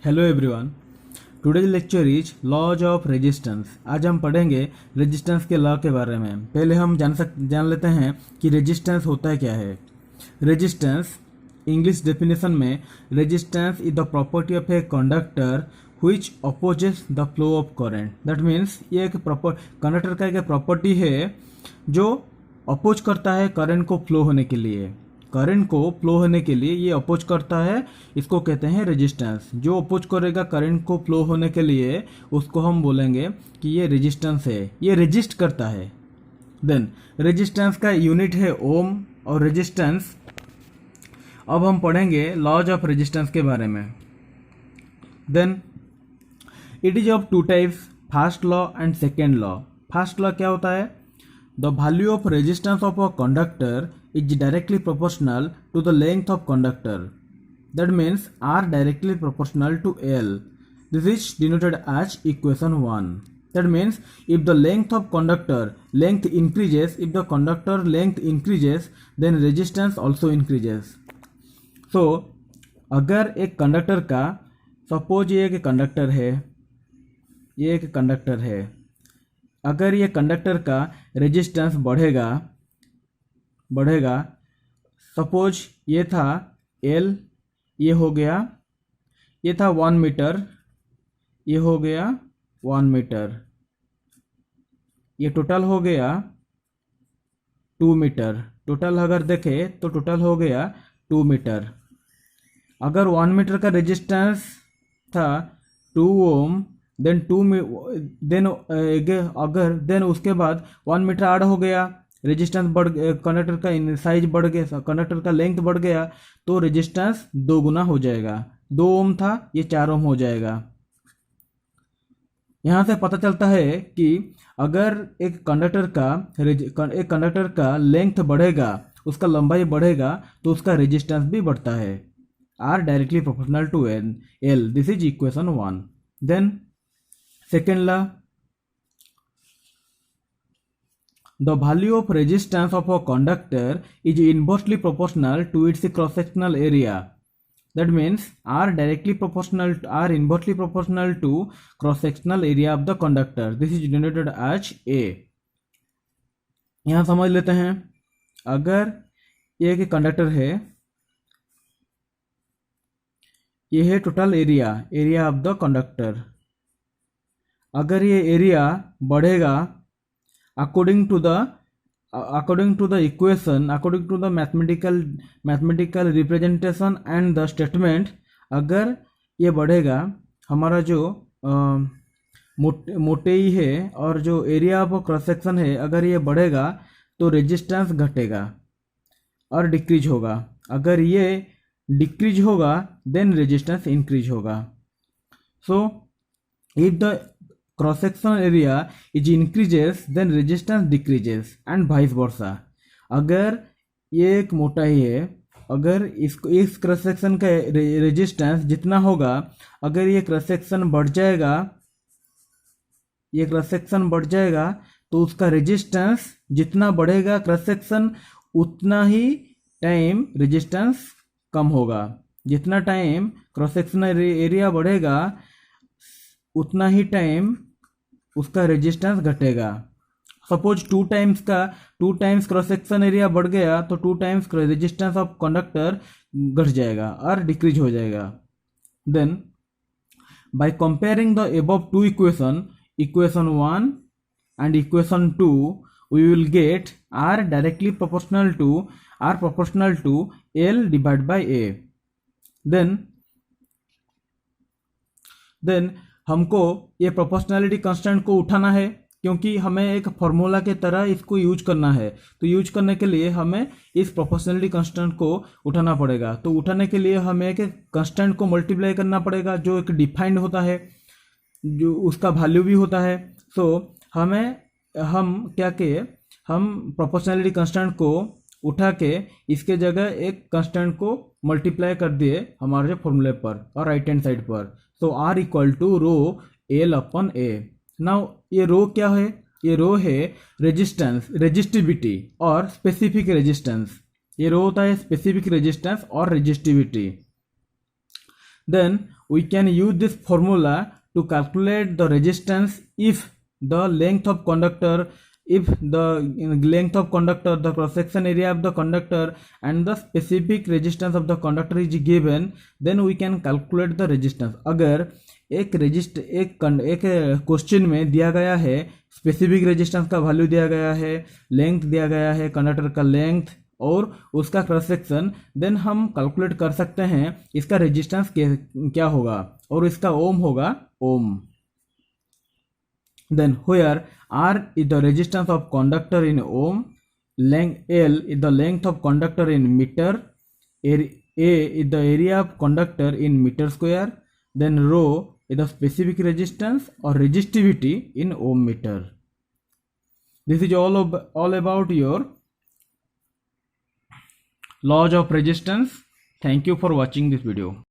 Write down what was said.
Hello everyone. Today's lecture is laws of resistance. आज हम पढ़ेंगे रेजिस्टेंस के लॉ के बारे में। पहले हम जान लेते हैं कि रेजिस्टेंस होता है क्या है। रेजिस्टेंस इंग्लिश डेफिनेशन में resistance is the property of a conductor which opposes the flow of current. That means ये एक कंडक्टर का एक प्रॉपर्टी है जो अपोज करता है करंट को फ्लो होने के लिए। करंट को फ्लो होने के लिए ये अपोज करता है, इसको कहते हैं रेजिस्टेंस। जो अपोज करेगा करंट को फ्लो होने के लिए उसको हम बोलेंगे कि ये रेजिस्टेंस है, ये रेजिस्ट करता है। देन रेजिस्टेंस का यूनिट है ओम और रेजिस्टेंस। अब हम पढ़ेंगे लॉज ऑफ रेजिस्टेंस के बारे में। Then it is of two types, first law and second law. First law क्या होता है? The value of resistance of a conductor is directly proportional to the length of conductor. That means R directly proportional to L. This is denoted as equation 1. That means if the length of conductor length increases, if the conductor length increases, then resistance also increases. So अगर एक conductor का, suppose ये एक conductor है, ये एक conductor है, अगर ये कंडक्टर का रेजिस्टेंस बढ़ेगा, सपोज ये था L, ये हो गया, ये था 1 मीटर, ये हो गया 1 मीटर, ये टोटल हो गया 2 मीटर। टोटल अगर देखें तो टोटल हो गया 2 मीटर। अगर 1 मीटर का रेजिस्टेंस था 2 ओम, देन उसके बाद 1 मीटर ऐड हो गया, रेजिस्टेंस कंडक्टर का साइज बढ़ गया, कंडक्टर का लेंथ बढ़ गया, तो रेजिस्टेंस 2 गुना हो जाएगा। 2 ओम था, ये 4 ओम हो जाएगा। यहां से पता चलता है कि अगर एक कंडक्टर का लेंथ बढ़ेगा, उसका लंबाई बढ़ेगा, तो उसका रेजिस्टेंस भी बढ़ता है। R directly proportional to L. This is equation 1। Then second law, the value of resistance of a conductor is inversely proportional to its cross-sectional area. That means R inversely proportional to cross-sectional area of the conductor. This is denoted as A. यहाँ समझ लेते हैं, अगर ये एक conductor है, ये है total area of the conductor. अगर ये एरिया बढ़ेगा according to the equation, according to the mathematical representation and the statement, अगर ये बढ़ेगा, हमारा जो मोटाई है और जो एरिया ऑफ क्रॉस सेक्शन है, अगर ये बढ़ेगा तो रेजिस्टेंस घटेगा और डिक्रीज होगा। अगर ये डिक्रीज होगा देन रेजिस्टेंस इंक्रीज होगा। So if the cross sectional area is increases then resistance decreases and vice versa. अगर ये एक मोटाई है, अगर इस क्रॉस सेक्शन का रेजिस्टेंस जितना होगा, अगर ये क्रॉस सेक्शन बढ़ जाएगा, तो उसका रेजिस्टेंस जितना बढ़ेगा क्रॉस सेक्शन, उतना ही टाइम रेजिस्टेंस कम होगा। जितना टाइम क्रॉस सेक्शनल एरिया बढ़ेगा उतना ही टाइम उसका रेजिस्टेंस घटेगा। Suppose 2 times cross section area बढ़ गया तो 2 टाइम्स रेजिस्टेंस ऑफ कंडक्टर घट जाएगा और डिक्रीज हो जाएगा। Then by comparing the above 2 equation 1 and equation 2, we will get R directly proportional to L divide by A। देन हमको ये प्रोपोर्शनैलिटी कांस्टेंट को उठाना है, क्योंकि हमें एक फॉर्मूला के तरह इसको यूज करना है। तो यूज करने के लिए हमें इस प्रोपोर्शनैलिटी कांस्टेंट को उठाना पड़ेगा। तो उठाने के लिए हमें एक कांस्टेंट को मल्टीप्लाई करना पड़ेगा, जो एक डिफाइंड होता है, जो उसका वैल्यू भी होता है। सो हम प्रोपोर्शनैलिटी कांस्टेंट को उठा के इसके जगह एक कांस्टेंट को मल्टीप्लाई कर दिए हमारे जो फॉर्मूले पर और राइट हैंड साइड पर। So R equal to rho L upon A। Now ये रो क्या है? ये रो है रेजिस्टिविटी और स्पेसिफिक रेजिस्टेंस। ये रो होता है स्पेसिफिक रेजिस्टेंस और resistivity. then we can use this formula to calculate the resistance if the length of conductor, the cross section area of the conductor and the specific resistance of the conductor is given, then we can calculate the resistance. अगर एक question में दिया गया है, specific resistance का value दिया गया है, लेंथ दिया गया है, कंडक्टर का लेंथ और उसका क्रॉस सेक्शन, देन हम कैलकुलेट कर सकते हैं इसका रेजिस्टेंस क्या होगा, और इसका ओम होगा ओम. Then where R is the resistance of conductor in ohm, L is the length of conductor in meter, A is the area of conductor in meter square, then rho is the specific resistance or resistivity in ohm meter. This is all about your laws of resistance. Thank you for watching this video.